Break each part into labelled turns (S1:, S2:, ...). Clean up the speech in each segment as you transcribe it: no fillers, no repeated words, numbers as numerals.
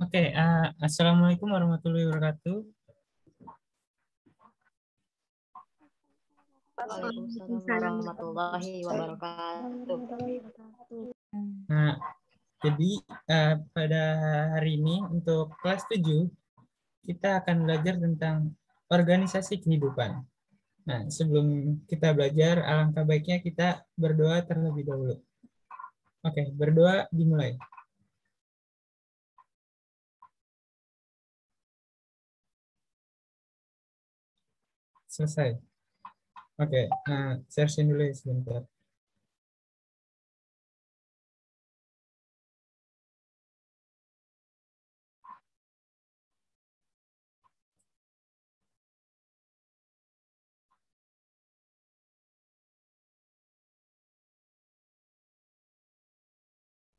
S1: Oke, Assalamualaikum warahmatullahi wabarakatuh.
S2: Waalaikumsalam warahmatullahi wabarakatuh.
S1: Nah, jadi pada hari ini untuk kelas 7 kita akan belajar tentang organisasi kehidupan. Nah, sebelum kita belajar, alangkah baiknya kita berdoa terlebih dahulu. Oke, berdoa dimulai. Selesai. Oke, sharing dulu ya sebentar.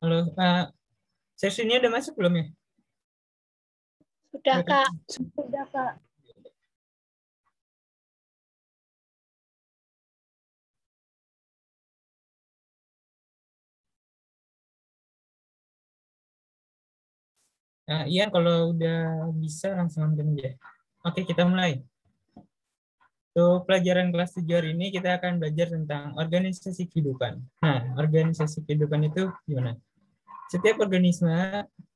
S1: Halo, sesinya udah masuk belum ya?
S3: Sudah, Kak. Sudah, Kak.
S1: Iya, kalau udah bisa langsung ambil aja. Oke, kita mulai. Untuk pelajaran kelas 7 hari ini kita akan belajar tentang organisasi kehidupan. Nah, organisasi kehidupan itu gimana? Setiap organisme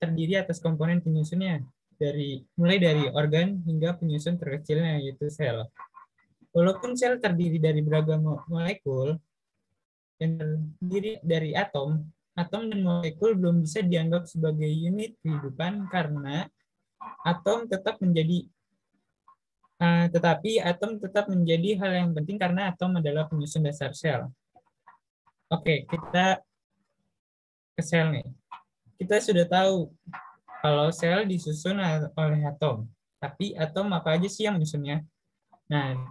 S1: terdiri atas komponen penyusunnya, mulai dari organ hingga penyusun terkecilnya, yaitu sel. Walaupun sel terdiri dari beragam molekul yang terdiri dari atom, atom dan molekul belum bisa dianggap sebagai unit kehidupan karena atom tetap menjadi tetapi atom tetap menjadi hal yang penting karena atom adalah penyusun dasar sel. Oke, kita ke sel nih. Kita sudah tahu kalau sel disusun oleh atom. Tapi atom apa aja sih yang menyusunnya? Nah,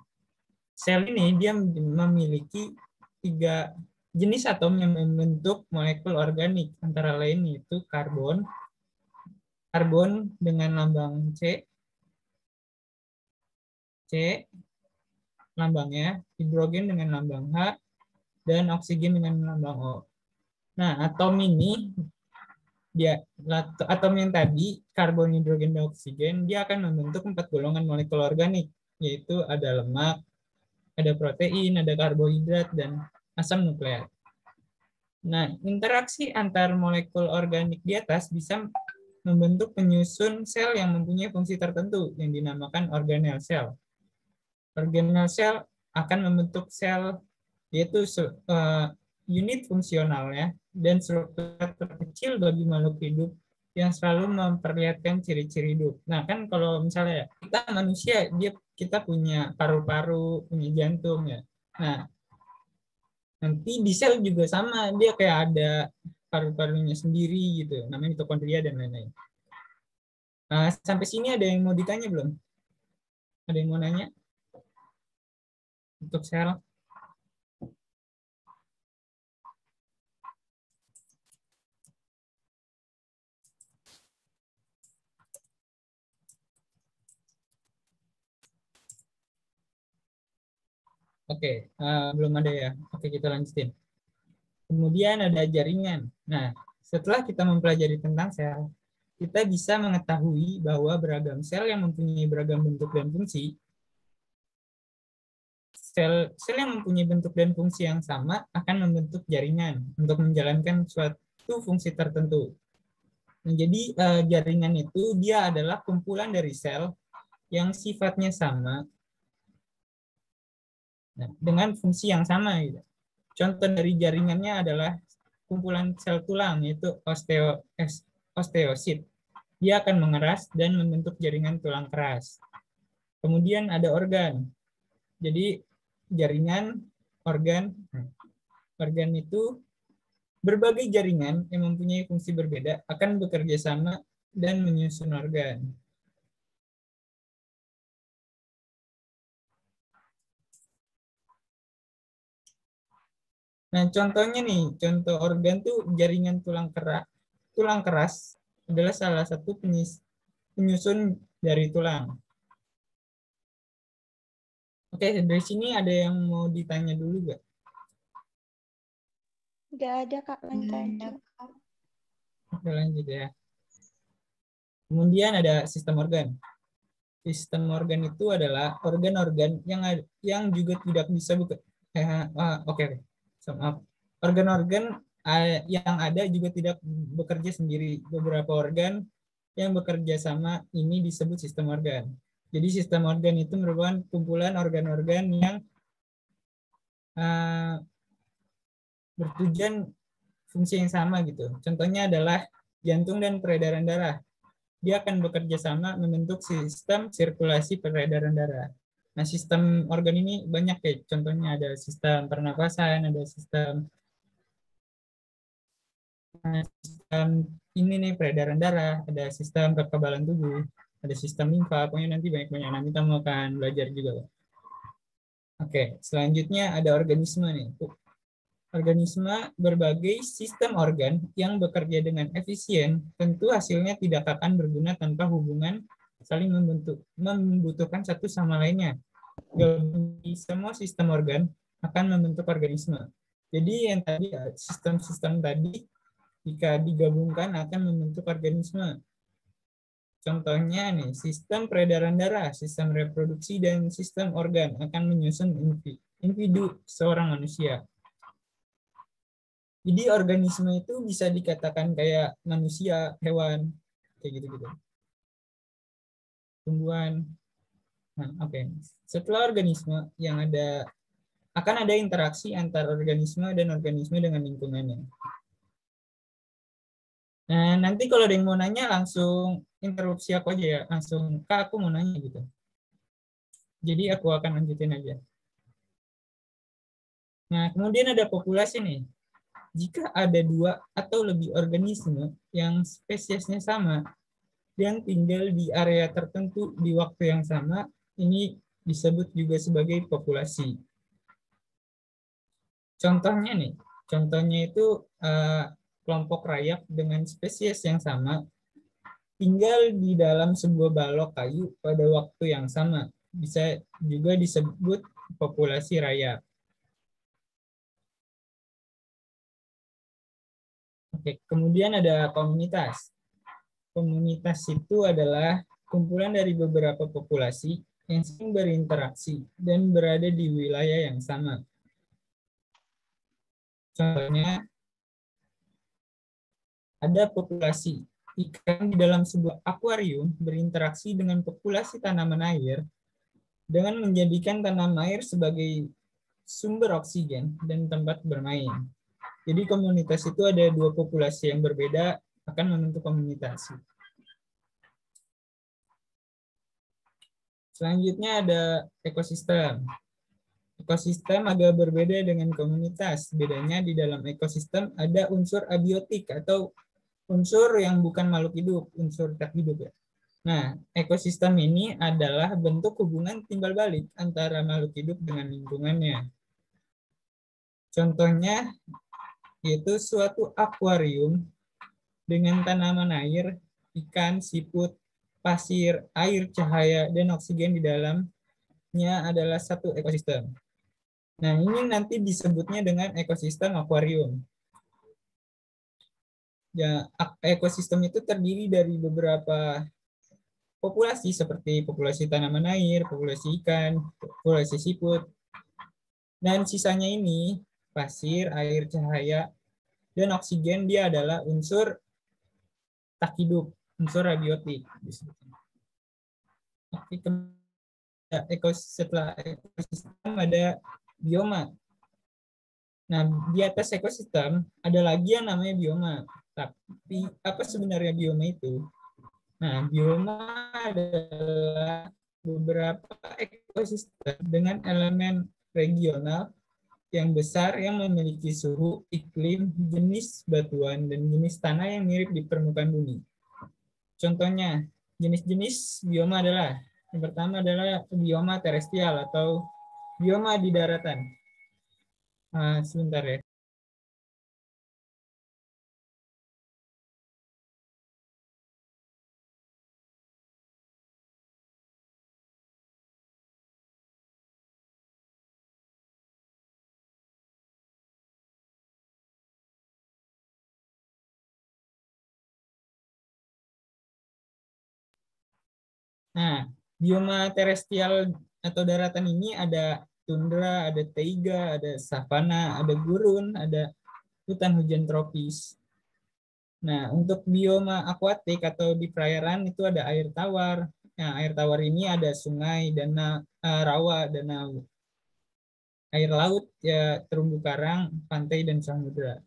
S1: sel ini dia memiliki 3 jenis atom yang membentuk molekul organik. Antara lain yaitu karbon dengan lambang C lambangnya, hidrogen dengan lambang H, dan oksigen dengan lambang O. Nah, atom ini atom yang tadi, karbon, hidrogen, dan oksigen, dia akan membentuk 4 golongan molekul organik, yaitu ada lemak, ada protein, ada karbohidrat, dan asam nukleat. Nah, interaksi antar molekul organik di atas bisa membentuk penyusun sel yang mempunyai fungsi tertentu yang dinamakan organel sel. Organel sel akan membentuk sel yaitu unit fungsionalnya dan struktur terkecil bagi makhluk hidup yang selalu memperlihatkan ciri-ciri hidup. Nah, kan kalau misalnya kita manusia, kita punya paru-paru, punya jantung ya. Nah, nanti di sel juga sama, dia kayak ada paru-parunya sendiri gitu, namanya mitokondria dan lain-lain. Nah, sampai sini ada yang mau ditanya belum? Ada yang mau nanya? Untuk sel? Oke, belum ada ya. Oke, kita lanjutin. Kemudian ada jaringan. Nah, setelah kita mempelajari tentang sel, kita bisa mengetahui bahwa beragam sel yang mempunyai beragam bentuk dan fungsi, sel yang mempunyai bentuk dan fungsi yang sama akan membentuk jaringan untuk menjalankan suatu fungsi tertentu. Nah, jadi jaringan itu dia adalah kumpulan dari sel yang sifatnya sama dengan fungsi yang sama. Gitu. Contoh dari jaringannya adalah kumpulan sel tulang, yaitu osteosit. Dia akan mengeras dan membentuk jaringan tulang keras. Kemudian ada organ. Jadi jaringan, organ itu berbagai jaringan yang mempunyai fungsi berbeda akan bekerja sama dan menyusun organ. Nah, contohnya nih, contoh organ tuh jaringan tulang keras adalah salah satu penyusun dari tulang. Oke, dari sini ada yang mau ditanya dulu nggak?
S3: Nggak ada, Kak. Lanjut aja.
S1: Oke, lanjut ya. Kemudian ada sistem organ. Sistem organ itu adalah organ-organ yang juga tidak bisa maaf. Organ-organ yang ada juga tidak bekerja sendiri. Beberapa organ yang bekerja sama ini disebut sistem organ. Jadi sistem organ itu merupakan kumpulan organ-organ yang bertujuan fungsi yang sama gitu. Contohnya adalah jantung dan peredaran darah. Dia akan bekerja sama membentuk sistem sirkulasi peredaran darah. Nah, sistem organ ini banyak ya. Contohnya ada sistem pernapasan, ada sistem ini nih peredaran darah, ada sistem kekebalan tubuh, ada sistem limfa. Pokoknya nanti banyak-banyak. Nanti kita mau akan belajar juga. Oke, selanjutnya ada organisme nih. Organisme berbagai sistem organ yang bekerja dengan efisien, tentu hasilnya tidak akan berguna tanpa hubungan saling membutuhkan satu sama lainnya. Semua sistem organ akan membentuk organisme. Jadi yang tadi sistem-sistem tadi jika digabungkan akan membentuk organisme. Contohnya nih, sistem peredaran darah, sistem reproduksi, dan sistem organ akan menyusun individu seorang manusia. Jadi organisme itu bisa dikatakan kayak manusia, hewan, kayak gitu-gitu. Tumbuhan. Nah, oke. Setelah organisme yang akan ada interaksi antar organisme dan organisme dengan lingkungannya. Nah, nanti kalau ada yang mau nanya langsung interupsi aku aja ya, langsung Kak aku mau nanya gitu. Jadi aku akan lanjutin aja. Nah, kemudian ada populasi nih. Jika ada 2 atau lebih organisme yang spesiesnya sama dan tinggal di area tertentu di waktu yang sama, ini disebut juga sebagai populasi. Contohnya nih, contohnya itu kelompok rayap dengan spesies yang sama tinggal di dalam sebuah balok kayu pada waktu yang sama. Bisa juga disebut populasi rayap. Oke, kemudian ada komunitas. Komunitas itu adalah kumpulan dari beberapa populasi yang sering berinteraksi dan berada di wilayah yang sama. Contohnya, ada populasi ikan di dalam sebuah akuarium berinteraksi dengan populasi tanaman air dengan menjadikan tanam air sebagai sumber oksigen dan tempat bermain. Jadi komunitas itu ada 2 populasi yang berbeda akan membentuk komunitas. Selanjutnya ada ekosistem. Ekosistem agak berbeda dengan komunitas. Bedanya di dalam ekosistem ada unsur abiotik atau unsur yang bukan makhluk hidup, unsur tak hidup ya. Nah, ekosistem ini adalah bentuk hubungan timbal balik antara makhluk hidup dengan lingkungannya. Contohnya yaitu suatu akuarium dengan tanaman air, ikan, siput, pasir, air, cahaya, dan oksigen di dalamnya adalah satu ekosistem. Nah, ini nanti disebutnya dengan ekosistem akuarium. Ya, ekosistem itu terdiri dari beberapa populasi seperti populasi tanaman air, populasi ikan, populasi siput, dan sisanya ini pasir, air, cahaya, dan oksigen dia adalah unsur tak hidup, unsur abiotik. Setelah ekosistem ada bioma. Nah, di atas ekosistem ada lagi yang namanya bioma. Tapi apa sebenarnya bioma itu? Nah, bioma adalah beberapa ekosistem dengan elemen regional yang besar yang memiliki suhu, iklim, jenis batuan, dan jenis tanah yang mirip di permukaan bumi. Contohnya, jenis-jenis bioma adalah, yang pertama adalah bioma terestrial atau bioma di daratan. Sebentar ya. Nah, bioma terestrial atau daratan ini ada tundra, ada taiga, ada savana, ada gurun, ada hutan hujan tropis. Nah, untuk bioma akuatik atau di perairan itu ada air tawar. Nah, air tawar ini ada sungai, rawa, danau. Air laut, ya terumbu karang, pantai, dan samudra.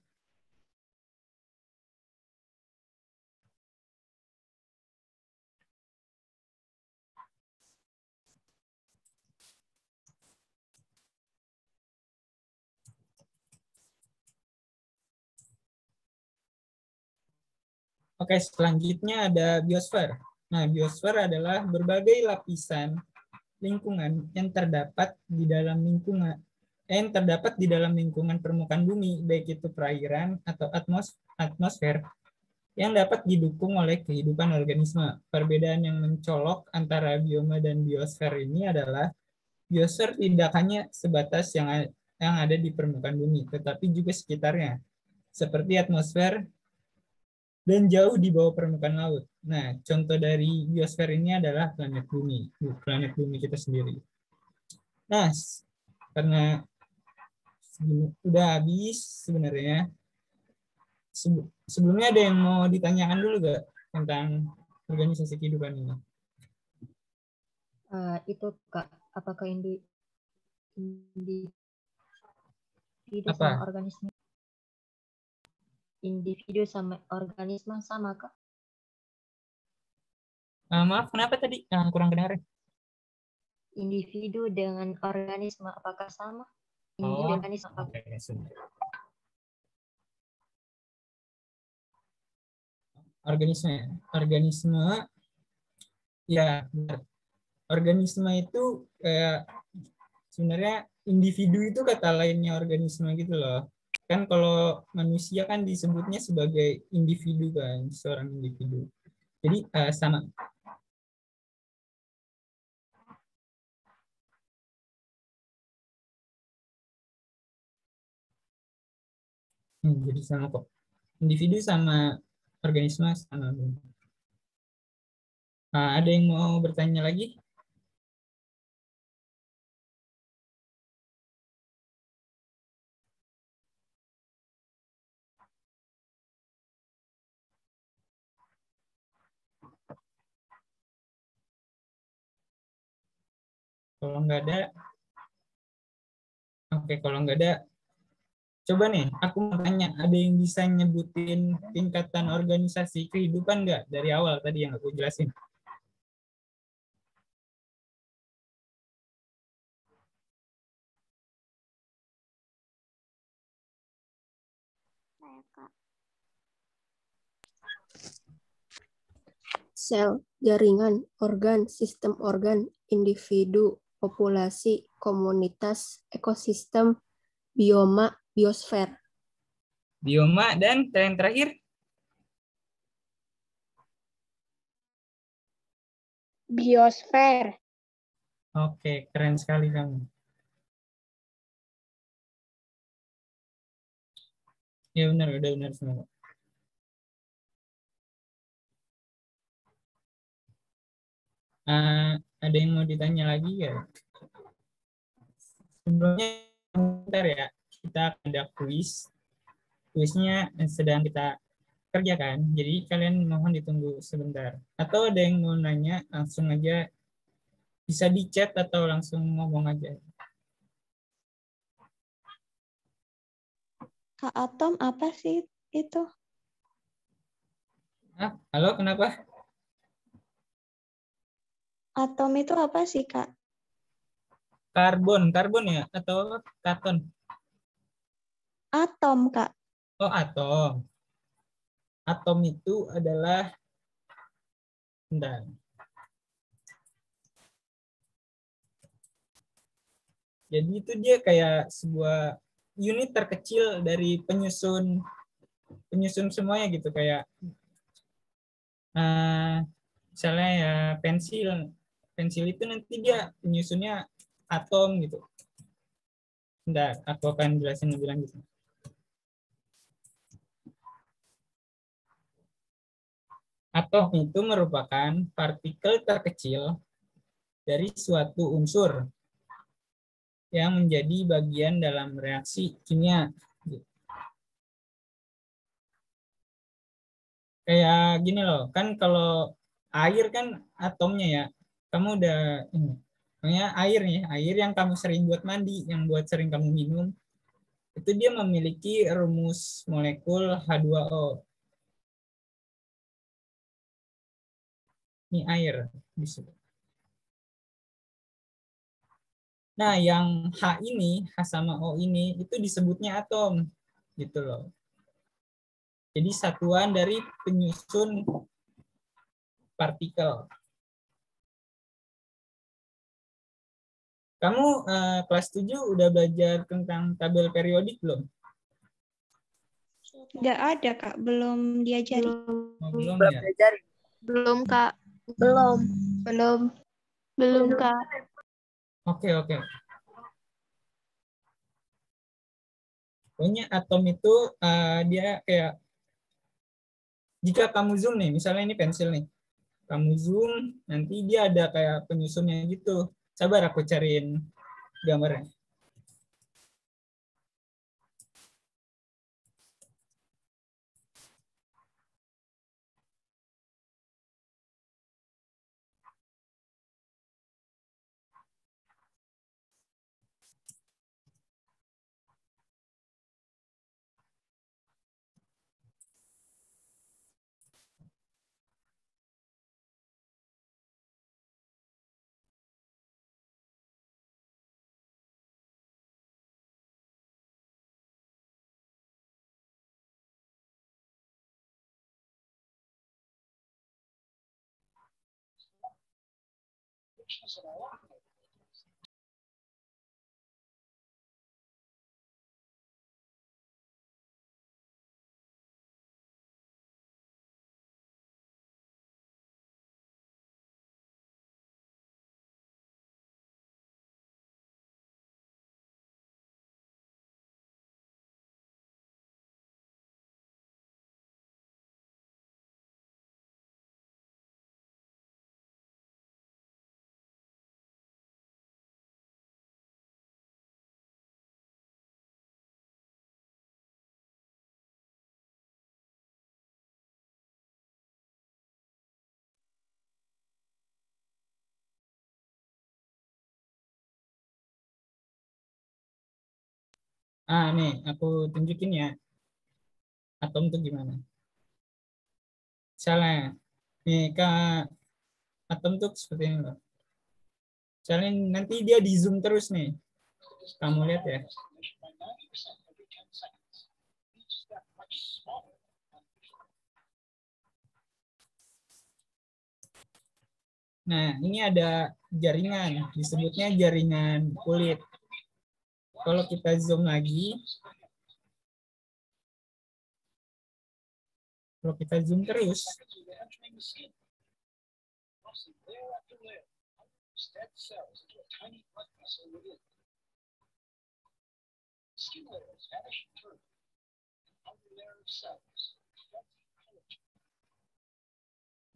S1: Oke, selanjutnya ada biosfer. Nah, biosfer adalah berbagai lapisan lingkungan yang terdapat di dalam lingkungan permukaan bumi, baik itu perairan atau atmosfer yang dapat didukung oleh kehidupan organisme. Perbedaan yang mencolok antara bioma dan biosfer ini adalah biosfer tidak hanya sebatas yang ada di permukaan bumi, tetapi juga sekitarnya, seperti atmosfer dan jauh di bawah permukaan laut. Nah, contoh dari biosfer ini adalah planet bumi kita sendiri. Nah, karena udah habis sebenarnya. Sebelumnya ada yang mau ditanyakan dulu gak tentang organisasi kehidupan ini?
S2: Itu Kak, apakah individu
S1: Apa?
S2: sama organisme? Individu sama organisme sama Kak?
S1: Maaf, kenapa tadi? Kurang kedengaran.
S2: Individu dengan organisme apakah sama? Individu
S1: Oh,
S2: dengan organisme apakah?
S1: oke. Organisme, ya, benar. Organisme itu kayak sebenarnya individu itu kata lainnya organisme gitu loh. Kan kalau manusia kan disebutnya sebagai individu kan, seorang individu. Jadi sama. Jadi sama kok. Individu sama organisme sama. Ada yang mau bertanya lagi? Kalau nggak ada, oke. Kalau nggak ada, coba nih, aku mau tanya, ada yang bisa nyebutin tingkatan organisasi kehidupan nggak dari awal tadi yang aku jelasin?
S3: Saya, Kak. Sel, jaringan, organ, sistem organ, individu, populasi, komunitas, ekosistem, bioma, biosfer.
S1: Bioma dan yang terakhir?
S3: Biosfer.
S1: Oke, keren sekali kamu. Ya benar, udah benar semua. Ada yang mau ditanya lagi ya? Sebelumnya, bentar ya, kita ada kuis. Kuisnya sedang kita kerjakan, jadi kalian mohon ditunggu sebentar. Atau ada yang mau nanya, langsung aja bisa di chat atau langsung ngomong aja.
S3: Kak, atom apa sih itu?
S1: Halo, kenapa?
S3: Atom itu apa sih, Kak?
S1: Karbon ya? Atau katon?
S3: Atom, Kak.
S1: Oh, atom. Atom itu adalah, bentar. Jadi itu dia kayak sebuah unit terkecil dari penyusun semuanya gitu, kayak misalnya ya pensil. Pensil itu nanti dia penyusunnya atom gitu. Bentar, aku akan jelasin lebih lanjut. Atom itu merupakan partikel terkecil dari suatu unsur yang menjadi bagian dalam reaksi kimia. Kayak gini loh, kan kalau air kan atomnya ya, kamu udah ini, pokoknya air nih, air yang kamu sering buat mandi, yang buat sering kamu minum, itu dia memiliki rumus molekul H2O. Ini air disebut. Nah, yang H ini, H sama O ini, itu disebutnya atom. Gitu loh. Jadi satuan dari penyusun partikel. Kamu kelas 7 udah belajar tentang tabel periodik belum?
S3: Nggak ada, Kak. Belum diajari.
S1: Belum ya?
S3: Belum, Kak. Belum. Belum. Belum, Kak.
S1: Oke. Pokoknya atom itu dia kayak, jika kamu zoom nih, misalnya ini pensil nih, kamu zoom, nanti dia ada kayak penyusunnya gitu. Sabar aku cariin gambarnya. Nih, aku tunjukin ya, atom itu gimana. Misalnya, nih, atom tuh seperti ini loh. Misalnya nanti dia di zoom terus nih. Kamu lihat ya. Nah, ini ada jaringan, disebutnya jaringan kulit. Kalau kita zoom lagi, kalau kita zoom terus,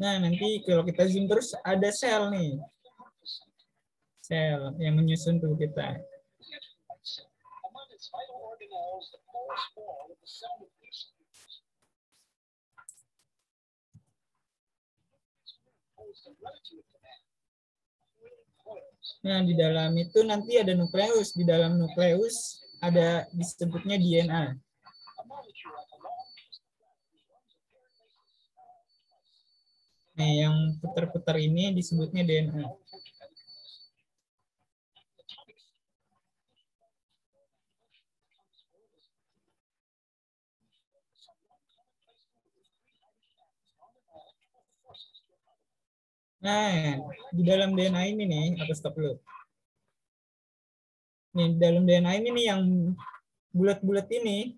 S1: nah nanti kalau kita zoom terus ada sel nih, sel yang menyusun tubuh kita. Nah, di dalam itu nanti ada nukleus. Di dalam nukleus ada disebutnya DNA. Nah, yang putar-putar ini disebutnya DNA. Nah, di dalam DNA ini nih, aku stop dulu. Nih, di dalam DNA ini nih yang bulat-bulat ini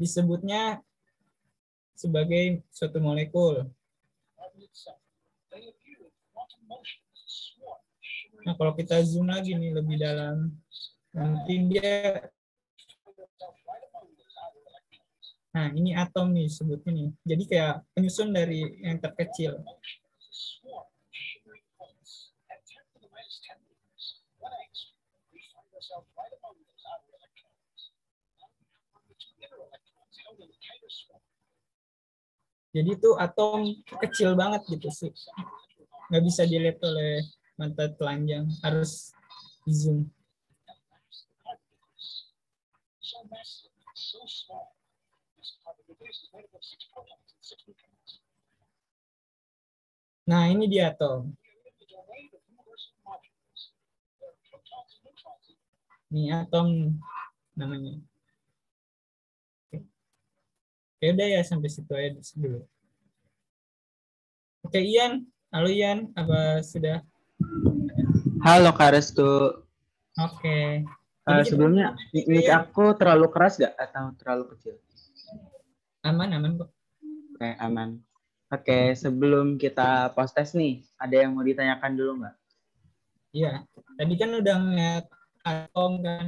S1: disebutnya sebagai suatu molekul. Nah, kalau kita zoom lagi nih lebih dalam, nanti dia, Nah, ini atom nih sebutnya nih. Jadi kayak penyusun dari yang terkecil. Jadi itu atom kecil banget gitu sih. Nggak bisa dilihat oleh mata telanjang. Harus di zoom. Nah, ini dia atom. Ini atom namanya. Ya udah ya, sampai situ aja dulu. Oke, Ian. Halo Ian, apa sudah?
S4: Halo Kak Restu.
S1: Oke. Jadi kita
S4: Sebelumnya, mic
S1: Ian.
S4: aku terlalu keras gak? Atau terlalu kecil?
S1: Aman kok.
S4: Oke, aman. Oke, sebelum kita post test nih, ada yang mau ditanyakan dulu nggak?
S1: Iya. Tadi kan udah ngeliat atom kan.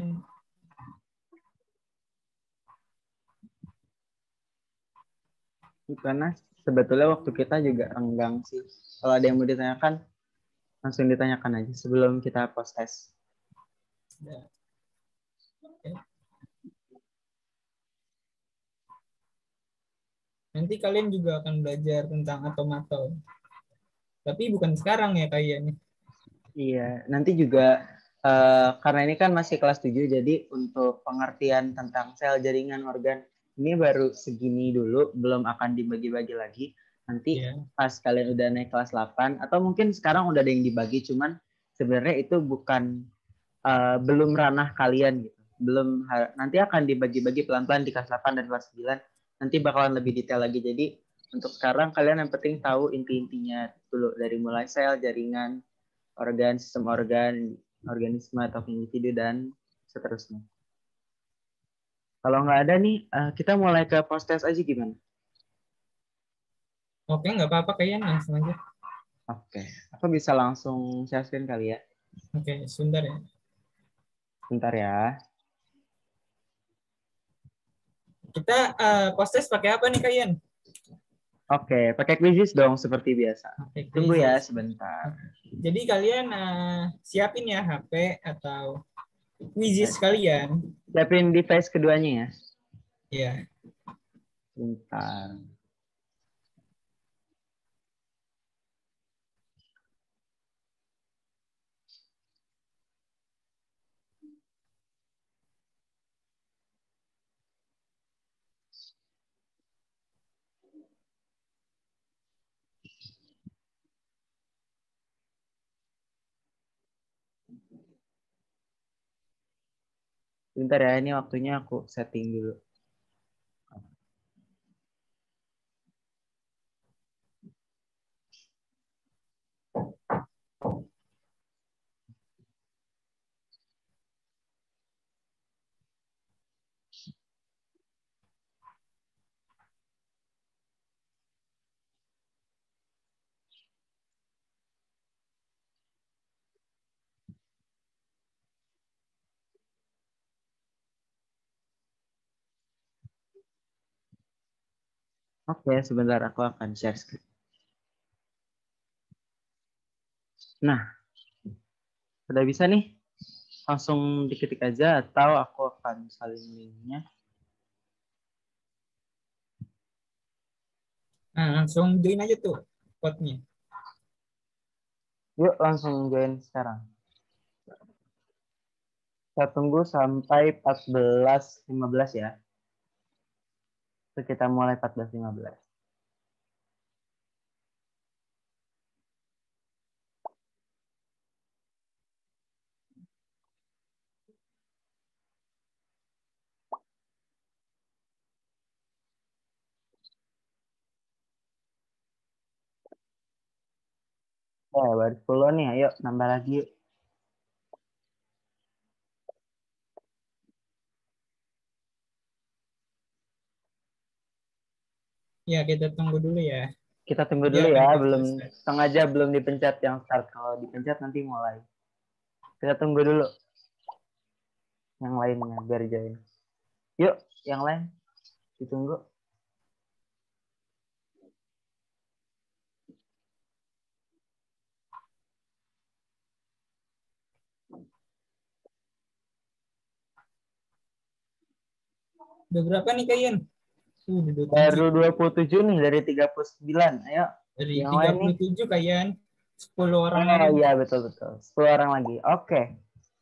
S4: Karena sebetulnya waktu kita juga renggang sih. Kalau ada yang mau ditanyakan, langsung ditanyakan aja sebelum kita post test.
S1: Udah. Oke. Nanti kalian juga akan belajar tentang atom-atom. Tapi bukan sekarang ya kayaknya.
S4: Iya, nanti juga karena ini kan masih kelas 7, jadi untuk pengertian tentang sel, jaringan, organ, ini baru segini dulu, belum akan dibagi-bagi lagi. Nanti pas kalian udah naik kelas 8, atau mungkin sekarang udah ada yang dibagi, cuman sebenarnya itu bukan, belum ranah kalian gitu. Nanti akan dibagi-bagi pelan-pelan di kelas 8 dan kelas 9, nanti bakalan lebih detail lagi. Jadi untuk sekarang kalian yang penting tahu inti-intinya dulu, dari mulai sel, jaringan, organ, sistem organ, organisme atau individu, dan seterusnya. Kalau nggak ada nih, kita mulai ke post test aja gimana?
S1: Oke, nggak apa-apa kayaknya langsung aja.
S4: Oke, aku bisa langsung share screen kali ya.
S1: Oke, sebentar ya.
S4: Bentar ya.
S1: Kita post test pakai apa nih kalian?
S4: Oke, pakai quizzes dong seperti biasa. Tunggu ya sebentar.
S1: Jadi kalian siapin ya HP atau quizzes kalian.
S4: Siapin device keduanya ya.
S1: Iya.
S4: Bentar. Bentar ya, ini waktunya aku setting dulu. Oke, sebentar aku akan share screen. Nah, sudah bisa nih. Langsung diketik aja atau aku akan salin linknya.
S1: Nah, langsung join aja tuh code-nya.
S4: Yuk langsung join sekarang. Kita tunggu sampai 14.15 ya. Terus kita mulai 14.15. Baru 10 nih, ayo nambah lagi yuk.
S1: Ya, kita tunggu dulu ya.
S4: Kita tunggu
S1: Dia
S4: dulu
S1: akan
S4: ya,
S1: proses.
S4: belum sengaja belum dipencet yang start. Kalau dipencet nanti mulai. Kita tunggu dulu. Yang lainnya biar join. Yuk, yang lain ditunggu.
S1: Udah berapa nih kalian? Udah 27.
S4: Baru 27 nih dari 39. Ayo.
S1: Dari
S4: Yang lain nih.
S1: 37 kalian. 10 orang
S4: Oh
S1: lagi.
S4: iya betul. 10 orang lagi. Oke.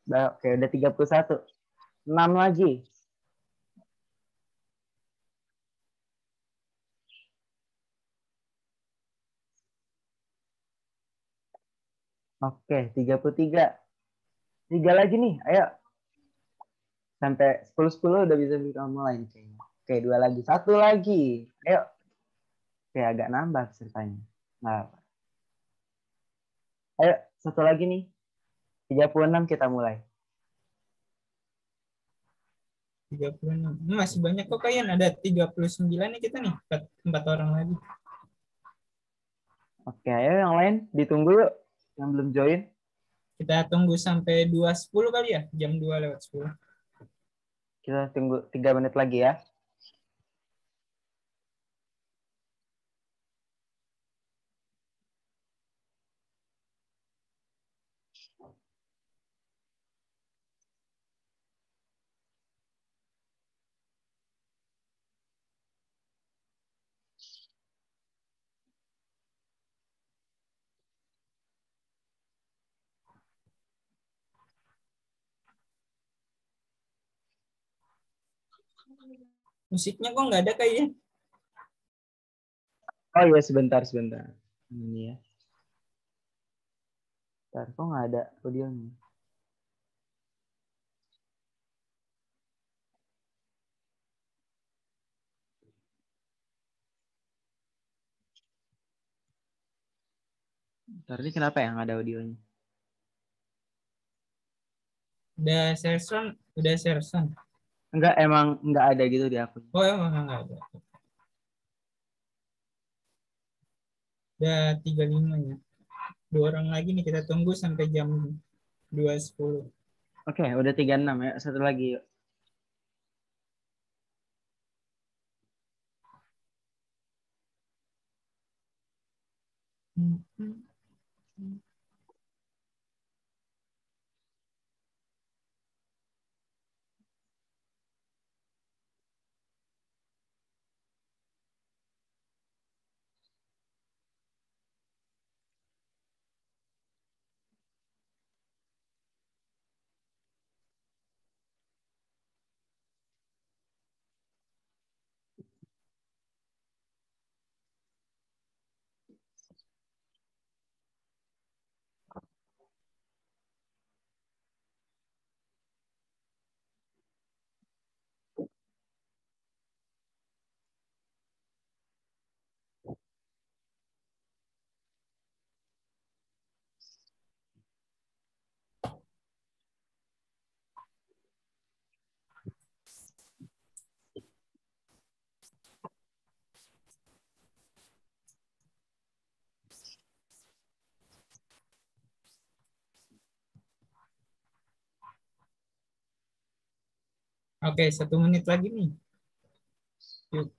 S4: Oke, udah 31. 6 lagi. Oke, 33. 3 lagi nih, ayo. Sampai 10-10 udah bisa mulai kayaknya. Oke, 2 lagi. 1 lagi. Ayo. Oke, agak nambah ceritanya. Nggak apa. Ayo, 1 lagi nih. 36 kita mulai.
S1: 36. Ini masih banyak kok kalian. Ada 39 nih kita nih. 4 orang lagi.
S4: Oke, ayo yang lain ditunggu yuk. Yang belum join.
S1: Kita tunggu sampai 2.10 kali ya. Jam 2:10.
S4: Kita tunggu 3 menit lagi ya.
S1: Musiknya kok nggak ada kayaknya.
S4: Oh iya, sebentar. Ini ya. Bentar, kok nggak ada audionya? Bentar, ini kenapa ya nggak ada audionya?
S1: Udah Serson.
S4: Enggak, emang nggak ada gitu di akun.
S1: Oh, emang nggak ada. Udah 35 ya. 2 orang lagi nih, kita tunggu sampai jam 2.10.
S4: Oke, udah 36 ya. 1 lagi yuk.
S1: Oke, 1 menit lagi nih. Yuk.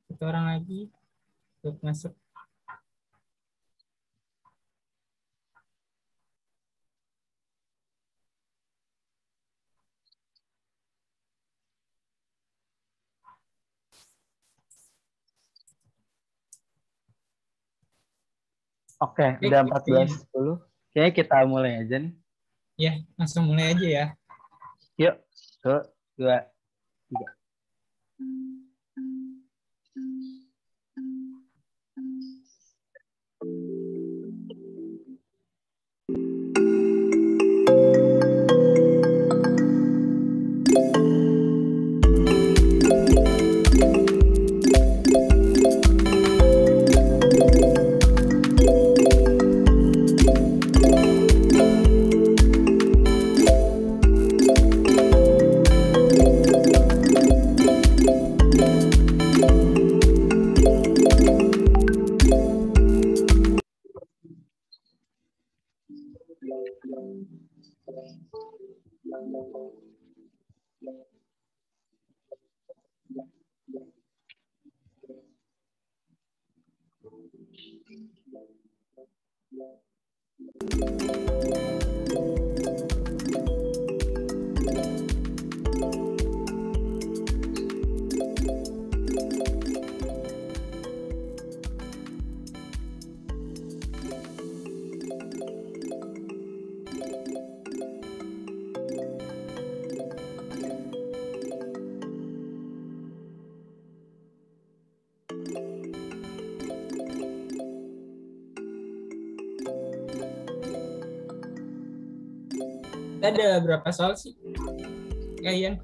S1: 1 orang lagi untuk masuk.
S4: Oke, udah 14.10. Kayaknya kita mulai aja nih.
S1: Ya, langsung mulai aja ya.
S4: Yuk, 1, 2, 3.
S1: Kita ada berapa soal sih? Kayaknya.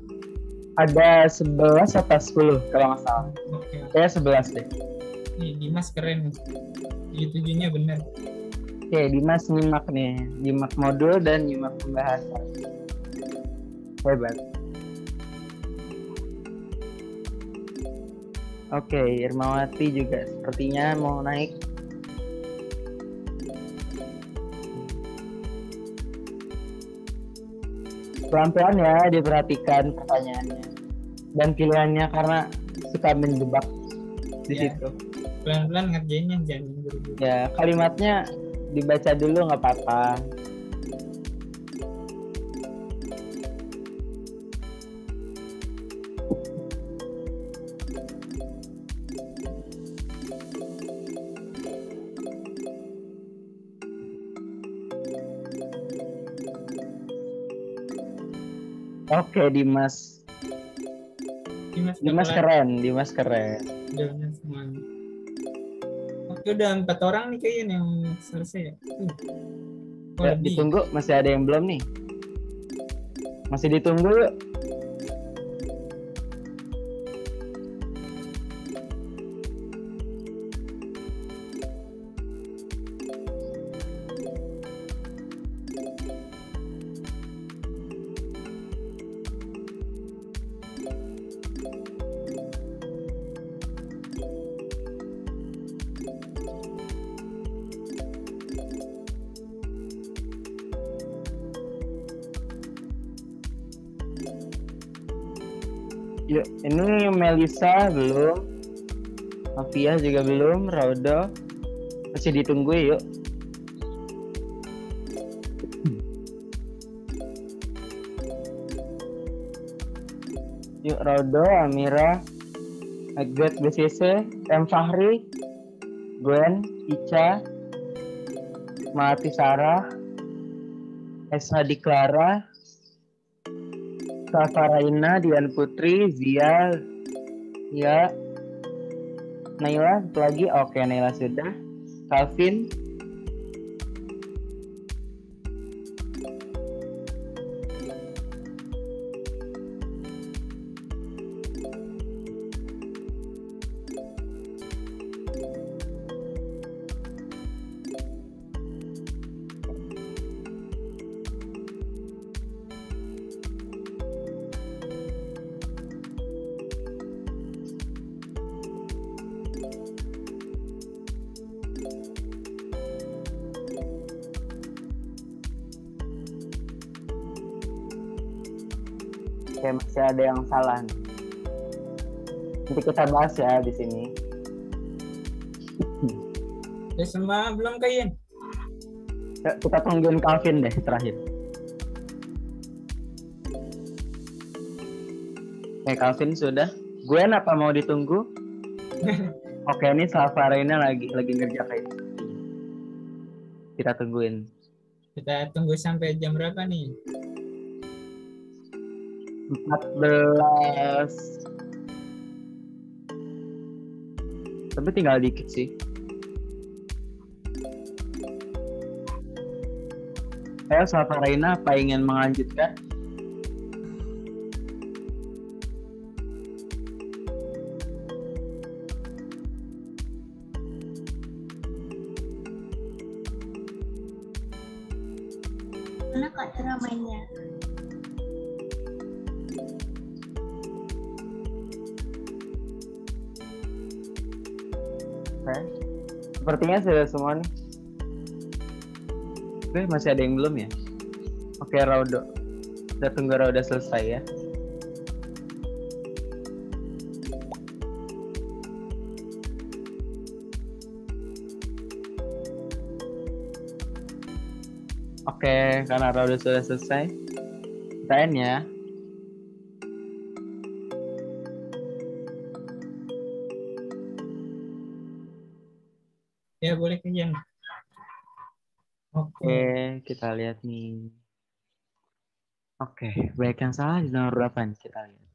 S4: Ada 11 atau 10 kalau nggak salah.
S1: Oke.
S4: Kayak 11 deh.
S1: Nih, Dimas keren. 7-7-nya benar.
S4: Oke, Dimas nyimak nih. Nyimak modul dan nyimak pembahasan. Hebat. Oke, Irmawati juga sepertinya mau naik. Pelan-pelan ya diperhatikan pertanyaannya dan pilihannya karena suka menjebak di
S1: Ya.
S4: situ.
S1: Pelan-pelan ngerjainnya jangan buru-buru.
S4: Ya, kalimatnya dibaca dulu nggak apa-apa. Oke, Dimas. Dimas keren, Dimas keren.
S1: Udah benar semuanya. Oke, udah 4 orang nih kayaknya yang selesai ya. Oh,
S4: Ya,
S1: lebih.
S4: ditunggu, masih ada yang belum nih. Masih ditunggu yuk. Yuk, ini Melisa belum, Afia juga belum, Raudo masih ditunggu yuk. Yuk Raudo, Amira, Agret BCC, M Fahri, Gwen, Ica, Mati Sarah, Esa Diklara, Safaraina, Dian Putri, Zia, ya, Naila, satu lagi, oke Naila sudah, Calvin, oke masih ada yang salah nih. Nanti kita bahas ya di sini.
S1: Ya semua belum kayaknya.
S4: Ya, kita tungguin Calvin deh terakhir. Oke, Calvin sudah. Gwen apa mau ditunggu? Oke, ini Salvarina lagi ngerjain. Kita tungguin.
S1: Kita tunggu sampai jam berapa nih?
S4: 14. Tapi tinggal dikit sih. Saya Salvarina apa ingin melanjutkan?
S3: Mana Kak cara mainnya?
S4: Oke. Sepertinya sudah semua nih. Oke, masih ada yang belum ya? Oke, Raudo. Kita tunggu Raudo selesai ya. Oke, karena Raudo sudah selesai. Kita ya.
S1: Ya boleh kayaknya.
S4: Oke, kita lihat nih. Oke, baik yang salah di nomor berapa nih? Kita lihat.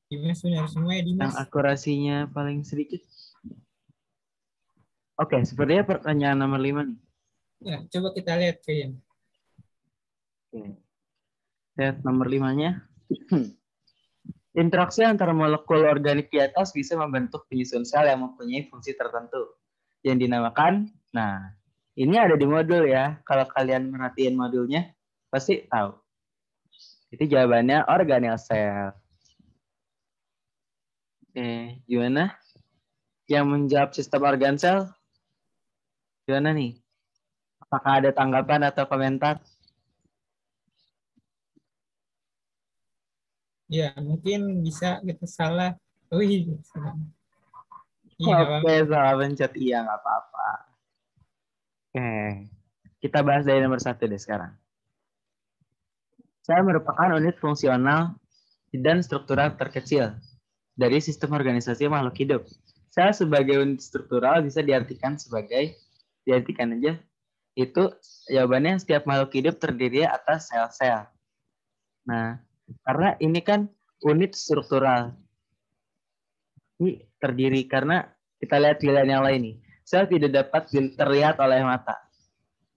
S1: Dimas benar semua ya Dimas.
S4: Yang akurasinya paling sedikit. Oke, sepertinya pertanyaan nomor 5 nih.
S1: Ya, coba kita lihat kayaknya.
S4: Oke. Lihat nomor 5-nya. Interaksi antara molekul organik di atas bisa membentuk penyusun sel yang mempunyai fungsi tertentu yang dinamakan, nah ini ada di modul ya. Kalau kalian merhatiin modulnya pasti tahu. Itu jawabannya organel sel. Oke, gimana? Yang menjawab sistem organ sel? Gimana nih? Apakah ada tanggapan atau komentar?
S1: Ya, mungkin bisa kita salah. Wih, salah. Iya, nggak
S4: Oke,
S1: apa-apa.
S4: salah pencet. Iya, nggak apa-apa. Oke, kita bahas dari nomor 1 deh sekarang. Sel merupakan unit fungsional dan struktural terkecil dari sistem organisasi makhluk hidup. Sel sebagai unit struktural bisa diartikan aja, itu jawabannya setiap makhluk hidup terdiri atas sel-sel. Nah, karena ini kan unit struktural. Ini terdiri karena kita lihat pilihan yang lain nih. Sel tidak dapat terlihat oleh mata.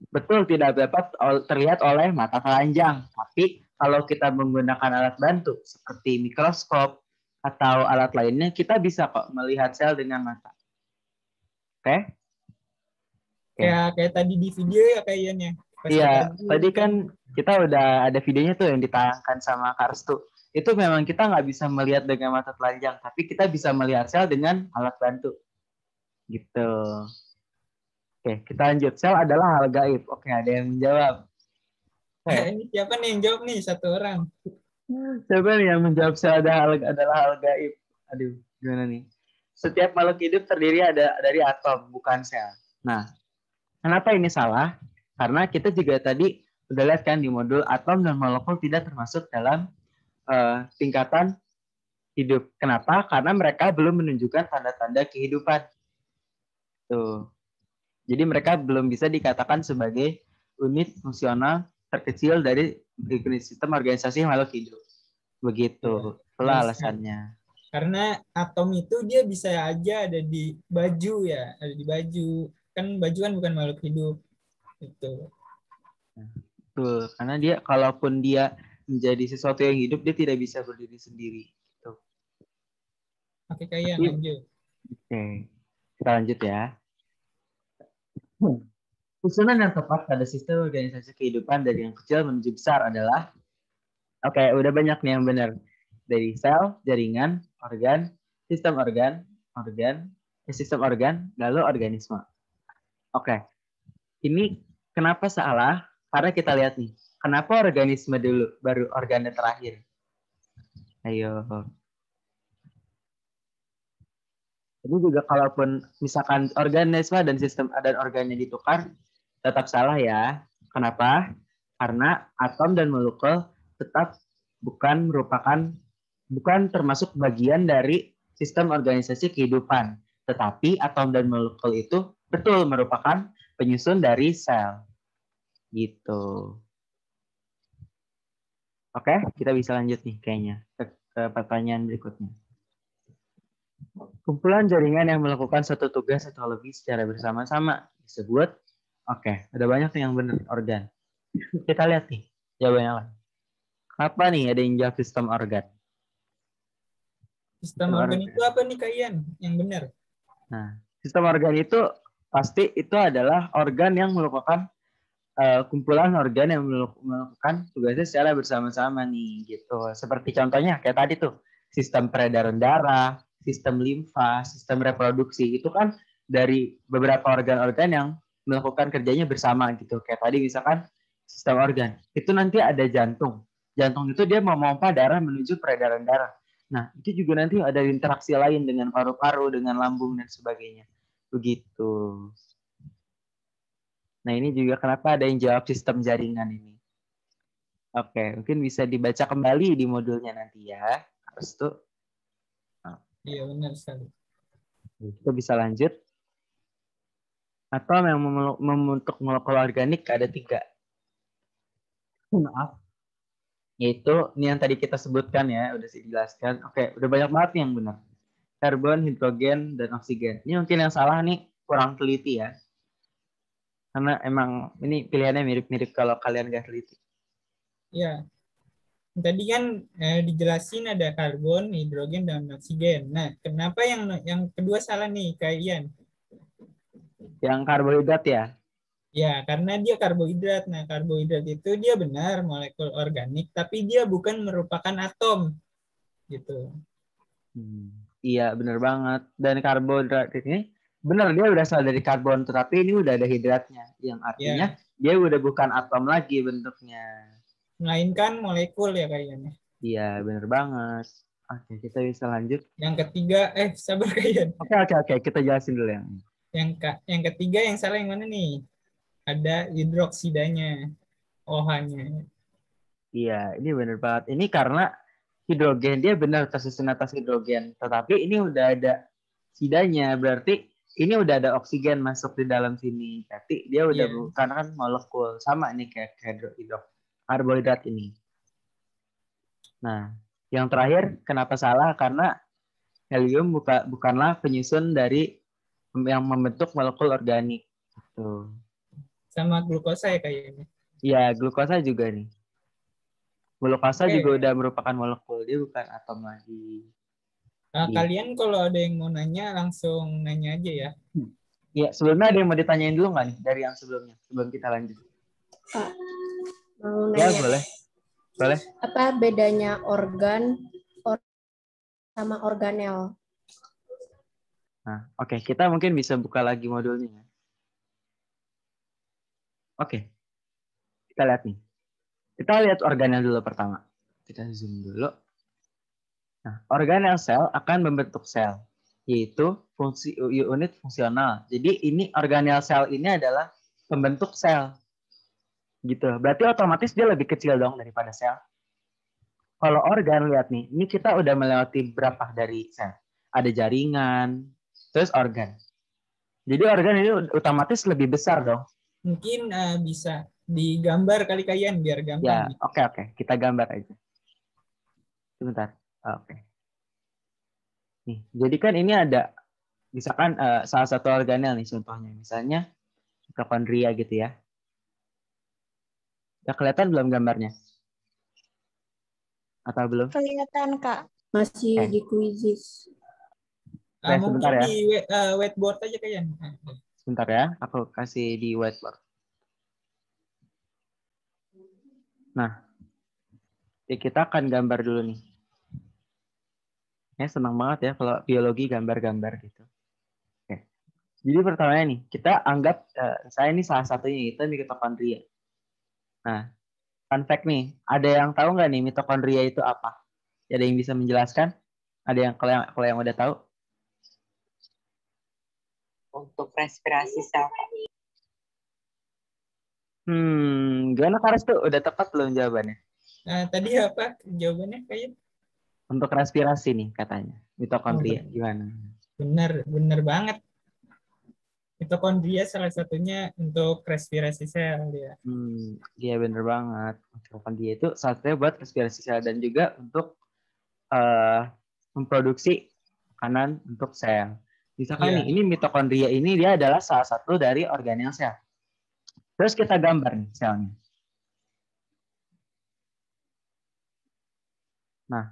S4: Betul, tidak dapat terlihat oleh mata telanjang. Tapi kalau kita menggunakan alat bantu seperti mikroskop atau alat lainnya, kita bisa kok melihat sel dengan mata. Oke?
S1: Kayak tadi di video ya kayaknya. Pas
S4: Iya,
S1: kita zoom
S4: tadi kan kita udah ada videonya tuh yang ditayangkan sama Kak Restu. Itu memang kita nggak bisa melihat dengan mata telanjang, tapi kita bisa melihat sel dengan alat bantu. Gitu. Oke, kita lanjut. Sel adalah hal gaib. Oke, ada yang menjawab.
S1: Ini siapa nih yang jawab nih? Satu orang.
S4: Siapa nih yang menjawab sel adalah hal gaib? Aduh, gimana nih? Setiap makhluk hidup terdiri dari atom, bukan sel. Nah, kenapa ini salah? Karena kita juga tadi udah lihat kan di modul atom dan molekul tidak termasuk dalam tingkatan hidup. Kenapa? Karena mereka belum menunjukkan tanda-tanda kehidupan. Tuh. Jadi mereka belum bisa dikatakan sebagai unit fungsional terkecil dari sistem organisasi makhluk hidup. Begitu. Itulah alasannya.
S1: Karena atom itu dia bisa aja ada di baju ya, ada di baju. Kan baju kan bukan makhluk hidup. Itu.
S4: Betul. Karena dia kalaupun dia menjadi sesuatu yang hidup, dia tidak bisa berdiri sendiri. Gitu.
S1: Oke, kayak lanjut.
S4: Oke. Kita lanjut ya. Susunan yang tepat pada sistem organisasi kehidupan dari yang kecil menuju besar adalah, oke, udah banyak nih yang benar. Dari sel, jaringan, organ, sistem organ, lalu organisme. Oke, ini kenapa salah? Karena kita lihat nih, kenapa organisme dulu, baru organnya terakhir? Ayo. Jadi juga kalaupun misalkan organisme dan sistem dan organnya ditukar, tetap salah ya. Kenapa? Karena atom dan molekul tetap bukan termasuk bagian dari sistem organisasi kehidupan. Tetapi atom dan molekul itu betul merupakan penyusun dari sel. Gitu. Oke, kita bisa lanjut nih kayaknya ke pertanyaan berikutnya. Kumpulan jaringan yang melakukan satu tugas atau lebih secara bersama-sama disebut, oke, ada banyak nih yang benar, organ. Kita lihat nih jawabannya. Apa nih ada yang jawab sistem organ?
S1: Sistem organ itu apa nih kalian yang benar?
S4: Nah, sistem organ itu pasti itu adalah organ yang merupakan kumpulan organ yang melakukan tugasnya secara bersama-sama nih gitu. Seperti contohnya kayak tadi tuh, sistem peredaran darah, sistem limfa, sistem reproduksi itu kan dari beberapa organ-organ yang melakukan kerjanya bersama gitu. Kayak tadi misalkan sistem organ, itu nanti ada jantung. Jantung itu dia memompa darah menuju peredaran darah. Nah, itu juga nanti ada interaksi lain dengan paru-paru, dengan lambung dan sebagainya. Begitu. Nah, ini juga kenapa ada yang jawab sistem jaringan ini. Oke, mungkin bisa dibaca kembali di modulnya nanti ya. Harus tuh.
S1: Iya, benar sekali.
S4: Kita bisa lanjut. Atau yang membentuk molekul organik ada 3. Maaf. Yaitu, ini yang tadi kita sebutkan ya, udah saya jelaskan. Oke, udah banyak banget nih yang benar. Karbon, hidrogen, dan oksigen. Ini mungkin yang salah nih, kurang teliti ya. Karena emang ini pilihannya mirip-mirip kalau kalian gak teliti.
S1: Ya, tadi kan dijelasin ada karbon, hidrogen, dan oksigen. Nah, kenapa yang kedua salah nih, Kak Ian?
S4: Yang karbohidrat ya.
S1: Ya, karena dia karbohidrat. Nah, karbohidrat itu dia benar molekul organik, tapi dia bukan merupakan atom, gitu.
S4: Iya, bener banget. Dan karbohidrat ini bener dia udah asal dari karbon, tetapi ini udah ada hidratnya, yang artinya
S1: Ya,
S4: dia udah bukan atom lagi bentuknya.
S1: melainkan molekul ya kayaknya.
S4: Iya, bener banget. Oke, kita bisa lanjut.
S1: Yang ketiga, sabar Kak Ian.
S4: Oke, kita jelasin dulu yang ini.
S1: Yang ketiga yang salah yang mana nih? Ada hidroksidanya, OH-nya.
S4: Iya, ini bener banget. Ini karena hidrogen dia benar tersusun atas hidrogen, tetapi ini udah ada sidanya, berarti ini udah ada oksigen masuk di dalam sini. Berarti dia udah
S1: Iya.
S4: bukan kan molekul sama nih kayak karbohidrat ini. Nah, yang terakhir kenapa salah? Karena helium bukanlah penyusun dari yang membentuk molekul organik. Gitu.
S1: Sama glukosa ya kayaknya.
S4: Iya, glukosa juga nih. Glukosa juga
S1: Oke.
S4: udah merupakan molekul, dia bukan atom lagi. Gitu.
S1: Kalian kalau ada yang mau nanya langsung nanya aja ya.
S4: Iya, sebelumnya ada yang mau ditanyain dulu nggak nih dari yang sebelumnya? Sebelum kita lanjut.
S5: Pak, mau
S4: Ya,
S5: nanya.
S4: boleh. Boleh.
S5: Apa bedanya organ sama organel?
S4: Nah, oke. Kita mungkin bisa buka lagi modulnya. Oke. Kita lihat nih. Kita lihat organel dulu pertama. Kita zoom dulu. Nah, organel sel akan membentuk sel, yaitu unit fungsional. Jadi ini organel sel ini adalah pembentuk sel. Gitu. Berarti otomatis dia lebih kecil dong daripada sel. Kalau organ, lihat nih, ini kita udah melewati berapa dari sel? Ada jaringan, terus organ. Jadi organ ini otomatis lebih besar dong.
S1: Mungkin bisa digambar kali kalian biar gampang.
S4: Ya, oke. Kita gambar aja. Sebentar. Oke. Nih, jadi kan ini ada, misalkan salah satu organel nih contohnya. Misalnya mitokondria gitu ya. Udah kelihatan belum gambarnya? Atau belum?
S3: Kelihatan, Kak.
S5: Masih di quizzes.
S1: Mungkin
S4: Sebentar ya.
S1: di whiteboard aja kalian.
S4: Sebentar ya, aku kasih di whiteboard. Nah, kita akan gambar dulu nih. Ya, senang banget ya kalau biologi gambar-gambar gitu. Oke. Jadi pertamanya nih, kita anggap saya ini salah satunya, itu mitokondria. Nah, fun fact nih, ada yang tahu nggak nih mitokondria itu apa? Ada yang bisa menjelaskan? Ada yang kalau yang udah tahu?
S6: Untuk respirasi sel.
S4: Gimana Karis tuh? Udah tepat belum jawabannya?
S1: Tadi apa jawabannya kayak?
S4: Untuk respirasi nih katanya. Mitokondria gimana?
S1: Bener banget. Mitokondria salah satunya untuk respirasi sel ya.
S4: Iya bener banget. Mitokondria itu salah satunya buat respirasi sel dan juga untuk memproduksi makanan untuk sel. Misalkan nih, ini mitokondria ini dia adalah salah satu dari organel sel. Terus kita gambar nih selnya. Nah,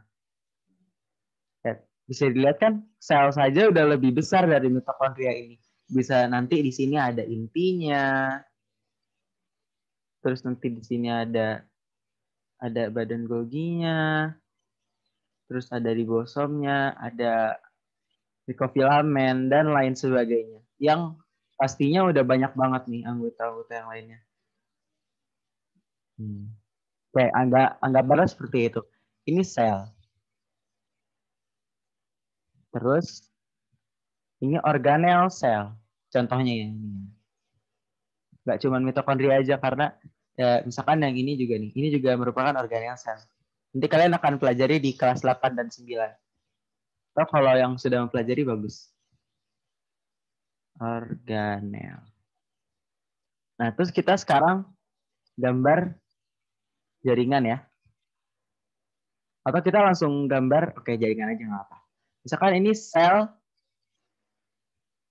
S4: bisa dilihat kan sel saja udah lebih besar dari mitokondria ini. Bisa nanti di sini ada intinya. Terus nanti di sini ada badan Golginya. Terus ada ribosomnya, ada rikofilamen dan lain sebagainya. Yang pastinya udah banyak banget nih anggota-anggota yang lainnya. Oke, anggapannya seperti itu. Ini sel. Terus ini organel sel. Contohnya ini. Nggak cuma mitokondria aja karena ya, misalkan yang ini juga nih. Ini juga merupakan organel sel. Nanti kalian akan pelajari di kelas 8 dan 9. Atau kalau yang sudah mempelajari bagus. Organel. Nah, terus kita sekarang gambar jaringan ya. Atau kita langsung gambar, oke jaringan aja nggak apa. Misalkan ini sel,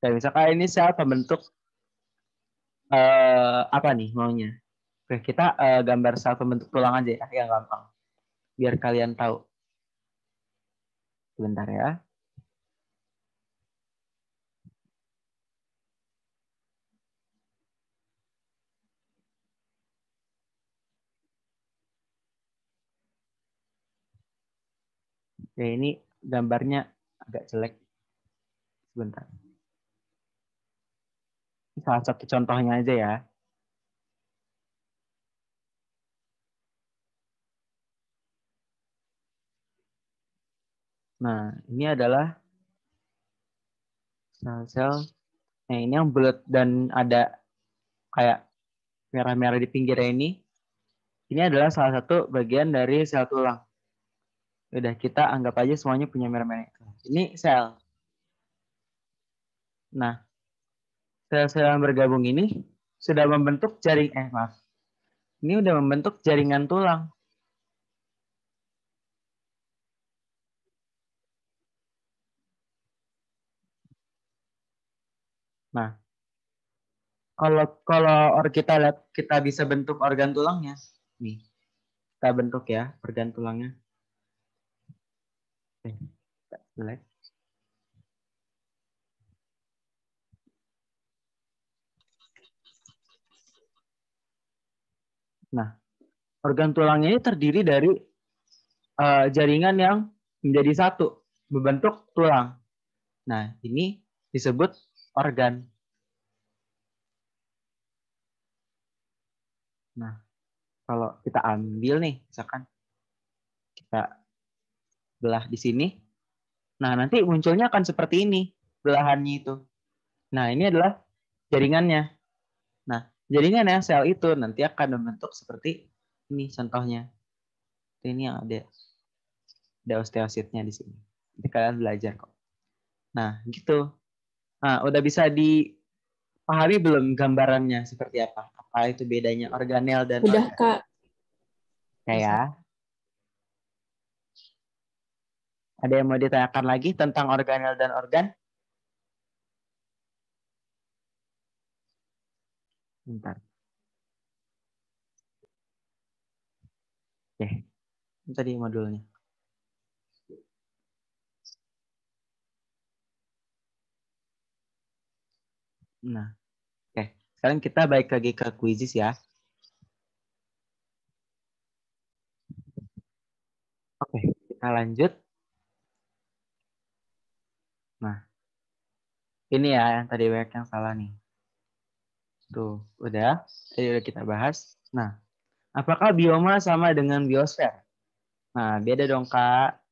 S4: misalkan ini sel pembentuk apa nih maunya? Oke, kita gambar sel pembentuk tulang aja ya, yang gampang. Biar kalian tahu. Sebentar ya. Oke, ini gambarnya agak jelek. Sebentar. Ini salah satu contohnya aja ya. Nah, ini adalah sel-sel. Nah, ini yang bulat dan ada kayak merah-merah di pinggirnya ini. Ini adalah salah satu bagian dari sel tulang. Udah, kita anggap aja semuanya punya merah-merah. Ini sel. Nah, sel-sel yang bergabung ini sudah membentuk ini udah membentuk jaringan tulang. Nah, kalau kita lihat, kita bisa bentuk organ tulangnya. Nih, kita bentuk ya organ tulangnya. Oke, kita select. Nah, organ tulangnya ini terdiri dari jaringan yang menjadi satu, membentuk tulang. Nah, ini disebut organ. Nah, kalau kita ambil nih, misalkan kita belah di sini, nah nanti munculnya akan seperti ini, belahannya itu. Nah, ini adalah jaringannya. Nah, jaringannya sel itu nanti akan membentuk seperti ini contohnya. Ini yang ada osteositnya di sini. Nanti kalian belajar kok. Nah, gitu. Nah, udah bisa dipahami belum gambarannya seperti apa? Apa itu bedanya organel dan
S5: Udah,
S4: organ?
S5: Kak.
S4: Ya. Ada yang mau ditanyakan lagi tentang organel dan organ? Bentar. Oke. Ini tadi modulnya. Nah, oke. Sekarang kita balik lagi ke kuisis ya. Oke, kita lanjut. Nah, ini ya yang tadi banyak yang salah nih. Tuh, udah. Tadi udah kita bahas. Nah, apakah bioma sama dengan biosfer? Nah, beda dong, Kak.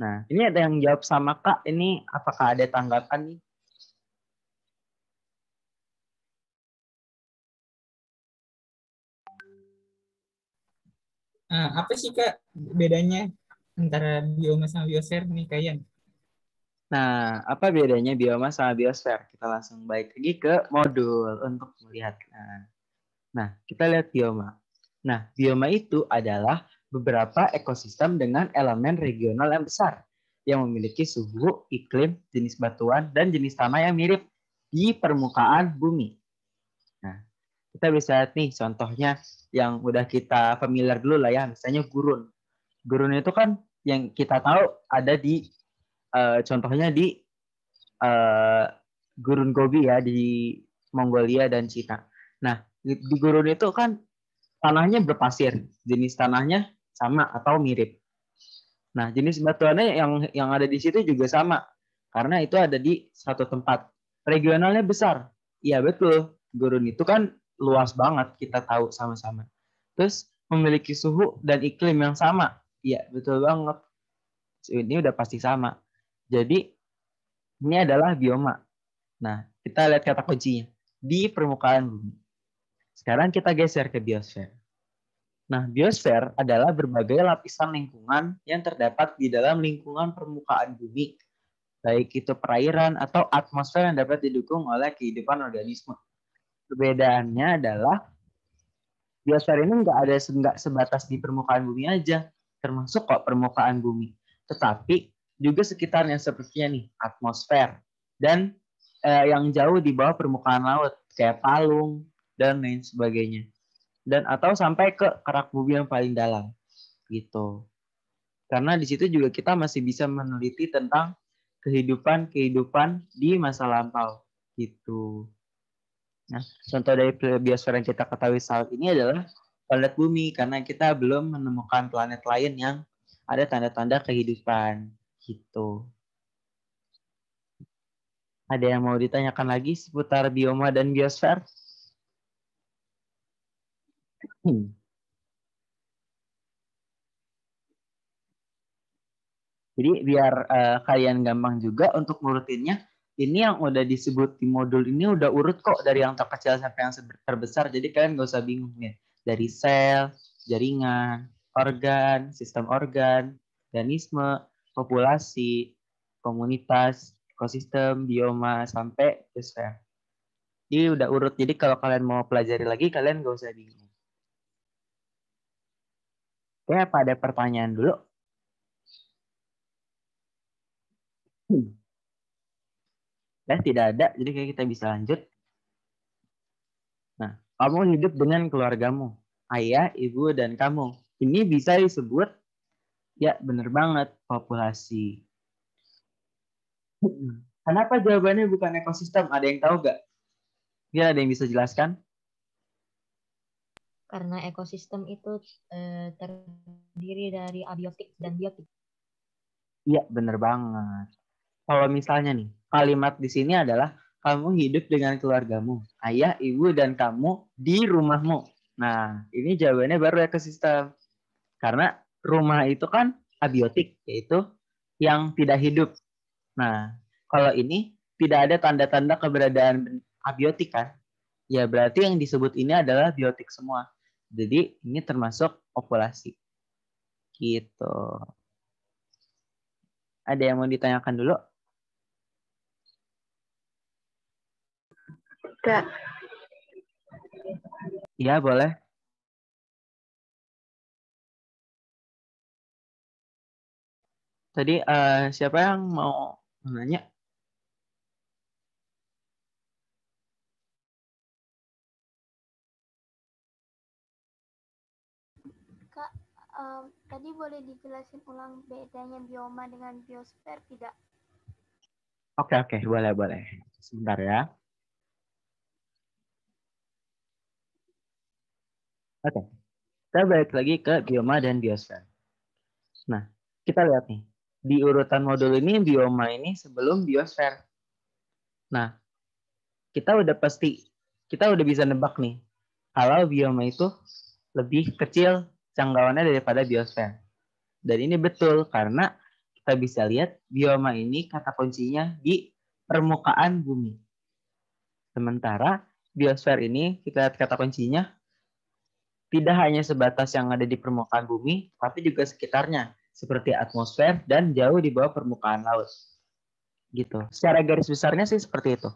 S4: Nah, ini ada yang jawab sama Kak. Ini apakah ada tanggapan nih?
S1: Apa sih Kak bedanya antara bioma sama biosfer nih kalian?
S4: Nah, apa bedanya bioma sama biosfer? Kita langsung balik lagi ke modul untuk melihat. Nah, kita lihat bioma. Nah, bioma itu adalah beberapa ekosistem dengan elemen regional yang besar yang memiliki suhu, iklim, jenis batuan, dan jenis tanah yang mirip di permukaan bumi. Nah, kita bisa lihat nih contohnya yang udah kita familiar dulu lah ya, misalnya gurun. Gurun itu kan yang kita tahu ada di contohnya di Gurun Gobi ya di Mongolia dan Cina. Nah, di gurun itu kan tanahnya berpasir, jenis tanahnya sama atau mirip. Nah, jenis batuannya yang ada di situ juga sama, karena itu ada di satu tempat. Regionalnya besar. Iya betul, gurun itu kan luas banget, kita tahu sama-sama. Terus memiliki suhu dan iklim yang sama. Iya betul banget. Ini udah pasti sama. Jadi ini adalah bioma. Nah, kita lihat kata kuncinya di permukaan bumi. Sekarang kita geser ke biosfer. Nah, biosfer adalah berbagai lapisan lingkungan yang terdapat di dalam lingkungan permukaan bumi, baik itu perairan atau atmosfer yang dapat didukung oleh kehidupan organisme. Perbedaannya adalah biosfer ini nggak sebatas di permukaan bumi aja, termasuk kok permukaan bumi, tetapi juga sekitarnya sepertinya nih atmosfer dan yang jauh di bawah permukaan laut kayak palung dan lain sebagainya. dan atau sampai ke kerak bumi yang paling dalam gitu. Karena di situ juga kita masih bisa meneliti tentang kehidupan di masa lampau gitu. Nah, contoh dari biosfer yang kita ketahui saat ini adalah planet bumi karena kita belum menemukan planet lain yang ada tanda-tanda kehidupan gitu. Ada yang mau ditanyakan lagi seputar bioma dan biosfer? Jadi biar kalian gampang juga untuk ngurutinnya, ini yang udah disebut di modul ini udah urut kok dari yang terkecil sampai yang terbesar. Jadi kalian gak usah bingung ya. Dari sel, jaringan, organ, sistem organ, organisme, populasi, komunitas, ekosistem, bioma, sampai biosfer. Jadi udah urut. Jadi kalau kalian mau pelajari lagi, kalian gak usah bingung. Oke, apa ada pertanyaan dulu? Ya, tidak ada. Jadi kayak kita bisa lanjut. Nah, kamu hidup dengan keluargamu. Ayah, ibu, dan kamu. Ini bisa disebut, ya bener banget, populasi. Kenapa jawabannya bukan ekosistem? Ada yang tahu nggak? Ya, ada yang bisa jelaskan?
S2: Karena ekosistem itu terdiri dari abiotik dan biotik.
S4: Iya, bener banget. Kalau misalnya nih, kalimat di sini adalah kamu hidup dengan keluargamu, ayah, ibu, dan kamu di rumahmu. Nah, ini jawabannya baru ekosistem. Karena rumah itu kan abiotik, yaitu yang tidak hidup. Nah, kalau ini tidak ada tanda-tanda keberadaan abiotik kan? Ya berarti yang disebut ini adalah biotik semua. Jadi ini termasuk populasi. Gitu. Ada yang mau ditanyakan dulu?
S5: Kak,
S4: Iya, boleh. Tadi siapa yang mau nanya?
S3: Kak, tadi boleh dijelasin ulang bedanya bioma dengan biosfer tidak?
S4: Oke, boleh. Sebentar ya. Oke, kita balik lagi ke bioma dan biosfer. Nah, kita lihat nih. Di urutan modul ini, bioma ini sebelum biosfer. Nah, kita udah bisa nebak nih. Kalau bioma itu lebih kecil jangkauannya daripada biosfer. Dan ini betul karena kita bisa lihat bioma ini kata kuncinya di permukaan bumi. Sementara biosfer ini kita lihat kata kuncinya tidak hanya sebatas yang ada di permukaan bumi, tapi juga sekitarnya, seperti atmosfer dan jauh di bawah permukaan laut. Gitu. Secara garis besarnya sih seperti itu.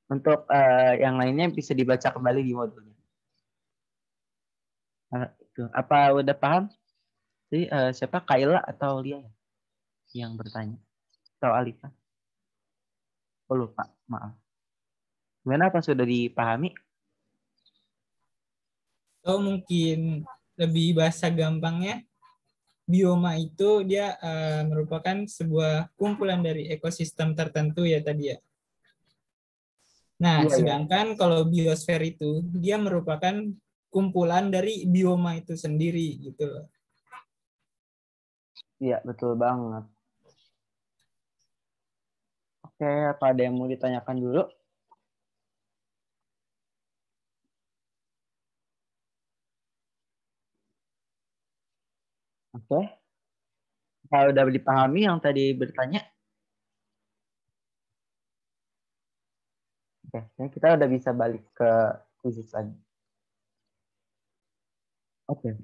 S4: Untuk yang lainnya bisa dibaca kembali di modulnya. Apa udah paham? Jadi siapa? Kaila atau Lia yang bertanya? Atau Alifa? Oh lupa, maaf. Gimana, apa sudah dipahami?
S1: Atau mungkin lebih bahasa gampangnya, bioma itu dia merupakan sebuah kumpulan dari ekosistem tertentu ya tadi ya. Nah,
S4: Iya, ya.
S1: sedangkan kalau biosfer itu dia merupakan kumpulan dari bioma itu sendiri gitu loh.
S4: Iya, betul banget. Oke, apa ada yang mau ditanyakan dulu? Oke. Kalau udah dipahami yang tadi bertanya? Oke, kita udah bisa balik ke kuis lagi. Oke,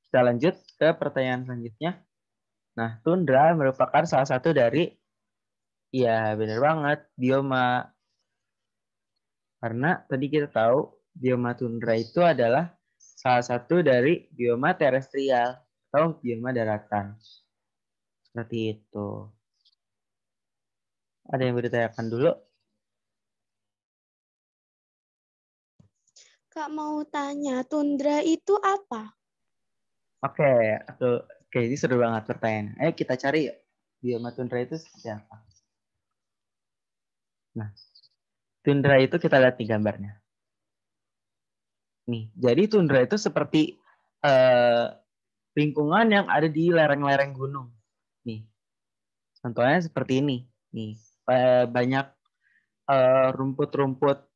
S4: kita lanjut ke pertanyaan selanjutnya. Nah, tundra merupakan salah satu dari, ya benar banget, bioma. Karena tadi kita tahu bioma tundra itu adalah salah satu dari bioma terestrial atau bioma daratan. Seperti itu. Ada yang mau ditanyakan dulu?
S7: Kak mau tanya, tundra itu apa?
S4: Oke, oke, ini seru banget pertanyaan. Ayo kita cari yuk, bioma tundra itu seperti apa. Nah, tundra itu kita lihat di gambarnya. Nih, jadi tundra itu seperti lingkungan yang ada di lereng-lereng gunung. Nih, contohnya seperti ini. Nih, banyak rumput-rumput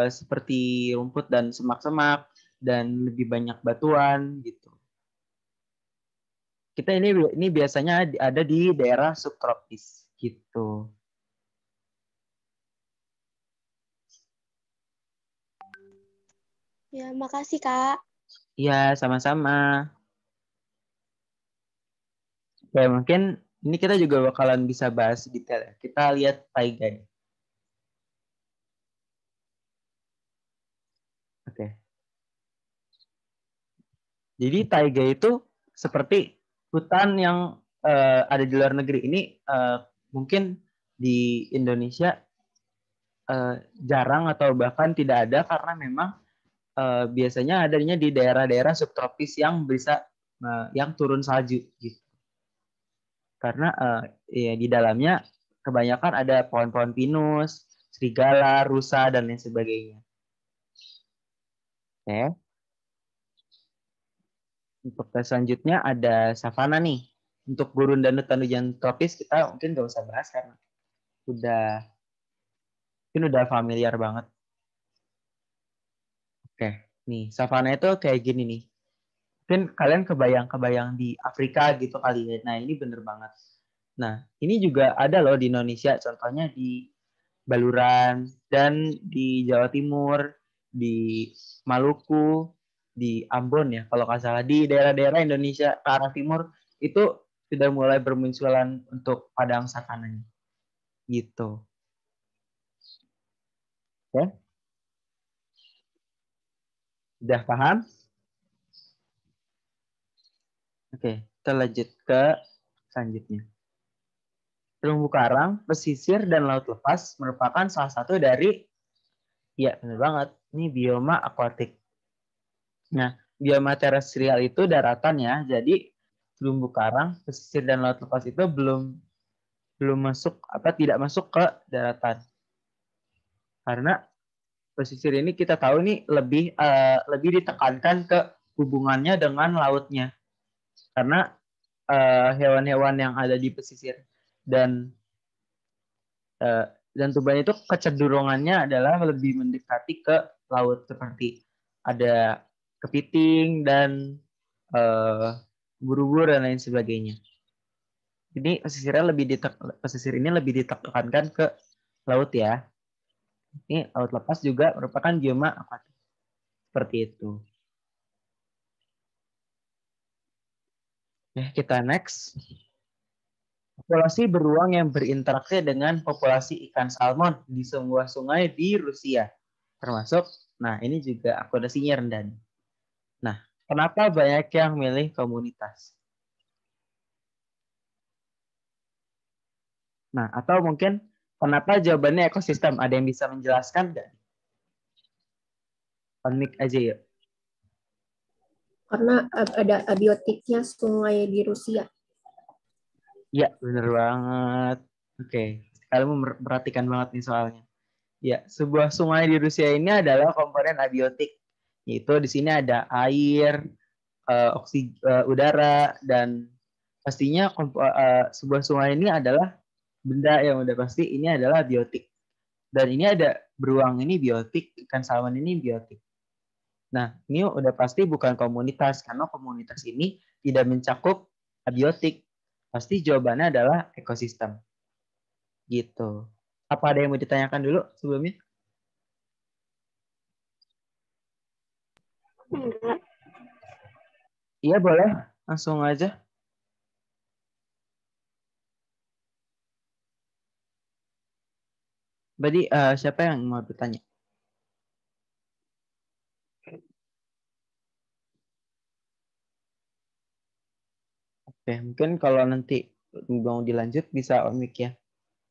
S4: seperti rumput dan semak-semak dan lebih banyak batuan gitu. Kita ini biasanya ada di daerah subtropis gitu.
S7: Ya, makasih Kak.
S4: Iya, sama-sama. Oke, mungkin ini kita juga bakalan bisa bahas detail ya. Kita lihat taiga. Oke. Jadi taiga itu seperti hutan yang ada di luar negeri. Ini mungkin di Indonesia jarang atau bahkan tidak ada karena memang biasanya adanya di daerah-daerah subtropis yang bisa yang turun salju gitu. Karena ya di dalamnya kebanyakan ada pohon-pohon pinus, serigala, rusa dan lain sebagainya. Oke. Untuk tes selanjutnya ada savana nih. Untuk gurun dan hutan hujan tropis kita mungkin nggak usah bahas karena mungkin udah familiar banget. Oke, nih savana itu kayak gini nih. Mungkin kalian kebayang di Afrika gitu kali ya. Nah ini bener banget. Nah ini juga ada loh di Indonesia. Contohnya di Baluran dan di Jawa Timur, di Maluku, di Ambon ya kalau nggak salah, di daerah-daerah Indonesia ke arah timur itu sudah mulai bermunculan untuk padang savananya gitu. Oke, udah paham? Oke, kita lanjut ke selanjutnya. Terumbu karang, pesisir, dan laut lepas merupakan salah satu dari, ya benar banget, ini bioma akuatik. Nah, bioma terestrial itu daratan ya, jadi terumbu karang, pesisir, dan laut lepas itu belum masuk tidak masuk ke daratan. Karena pesisir ini kita tahu nih lebih ditekankan ke hubungannya dengan lautnya. Karena hewan-hewan yang ada di pesisir dan tuban itu kecenderungannya adalah lebih mendekati ke laut, seperti ada kepiting dan ubur-ubur dan lain sebagainya. Jadi pesisir ini lebih ditekankan ke laut ya. Ini laut lepas juga merupakan bioma akuatik. Seperti itu. Oke, kita next. Populasi beruang yang berinteraksi dengan populasi ikan salmon di sebuah sungai di Rusia. Termasuk, nah ini juga akurasinya rendah. Nah, kenapa banyak yang milih komunitas? Nah, atau mungkin kenapa jawabannya ekosistem? Ada yang bisa menjelaskan nggak? Unik aja yuk.
S5: Karena ada abiotiknya sungai di Rusia.
S4: Ya, bener banget. Oke, kalian memperhatikan banget nih soalnya. Ya, sebuah sungai di Rusia ini adalah komponen abiotik. Yaitu di sini ada air, udara, dan pastinya sebuah sungai ini adalah benda yang udah pasti ini adalah biotik. Dan ini ada beruang ini biotik, ikan salmon ini biotik. Nah, ini udah pasti bukan komunitas, karena komunitas ini tidak mencakup abiotik. Pasti jawabannya adalah ekosistem. Gitu. Apa ada yang mau ditanyakan dulu sebelumnya?
S7: Enggak.
S4: Iya, boleh. Langsung aja. Berarti siapa yang mau bertanya? Oke, mungkin kalau nanti mau dilanjut bisa Omik ya.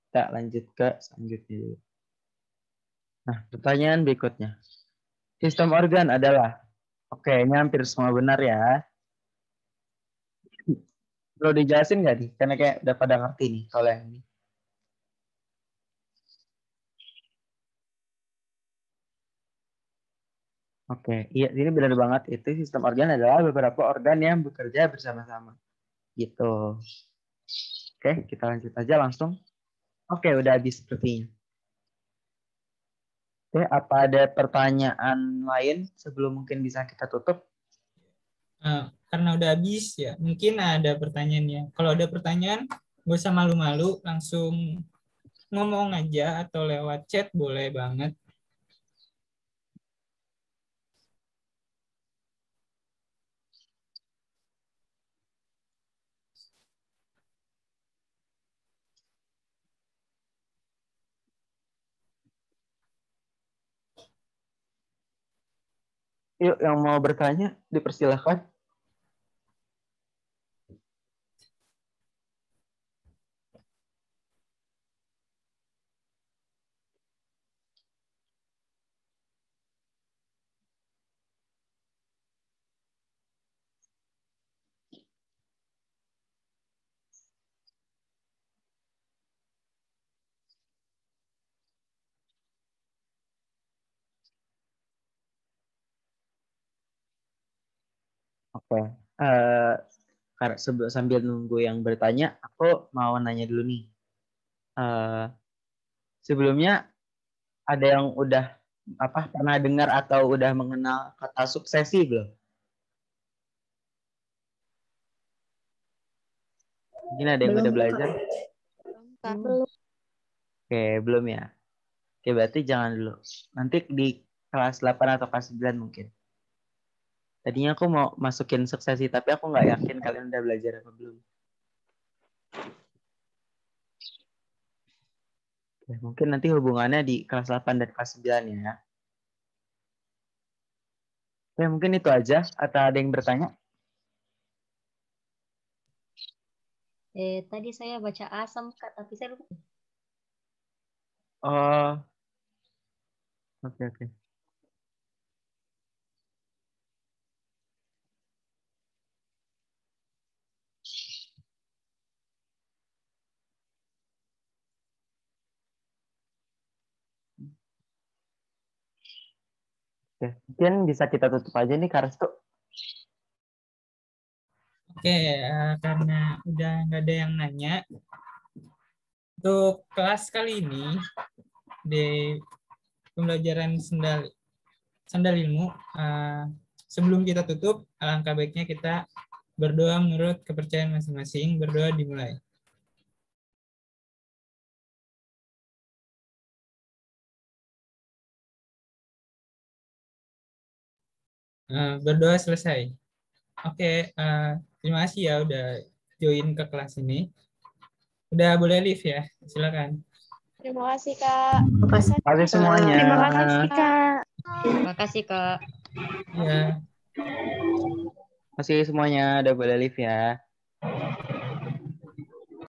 S4: Kita lanjut ke selanjutnya dulu. Nah, pertanyaan berikutnya. Sistem organ adalah, oke, ini hampir semua benar ya. Perlu dijelasin nggak nih? Karena kayak udah pada ngerti nih kalau yang ini. Oke, iya ini benar banget. Itu sistem organ adalah beberapa organ yang bekerja bersama-sama. Gitu. Oke, kita lanjut aja langsung. Oke, udah habis sepertinya. Oke, apa ada pertanyaan lain sebelum mungkin bisa kita tutup?
S1: Karena udah habis ya, mungkin ada pertanyaannya. Kalau ada pertanyaan, gak usah malu-malu, langsung ngomong aja atau lewat chat boleh banget.
S4: Yuk, yang mau bertanya, dipersilahkan. Oke. Karena sambil nunggu yang bertanya, aku mau nanya dulu nih. Sebelumnya ada yang udah pernah dengar atau udah mengenal kata suksesi belum? Mungkin ada yang
S5: Belum,
S4: udah
S5: Kak.
S4: belajar?
S7: Belum.
S4: Oke, belum ya. Oke, berarti jangan dulu. Nanti di kelas 8 atau kelas 9 mungkin. Tadinya aku mau masukin suksesi, tapi aku nggak yakin kalian udah belajar apa belum. Oke, mungkin nanti hubungannya di kelas 8 dan kelas 9 ya. Oke, mungkin itu aja. Atau ada yang bertanya?
S2: Tadi saya baca asam, Kak, tapi saya lupa.
S4: Oh, oke. Oke, mungkin bisa kita tutup aja nih, Kak Restu.
S1: Oke, karena udah nggak ada yang nanya, untuk kelas kali ini di pembelajaran sandal ilmu, sebelum kita tutup, alangkah baiknya kita berdoa menurut kepercayaan masing-masing. Berdoa dimulai. Berdoa selesai. Oke, terima kasih ya udah join ke kelas ini. Udah boleh live ya, silakan.
S7: Terima kasih, Kak.
S5: Makasih.
S4: Terima kasih semuanya.
S7: Terima kasih, Kak.
S2: Terima kasih, Kak.
S1: Ya.
S4: Terima kasih semuanya, udah boleh live ya.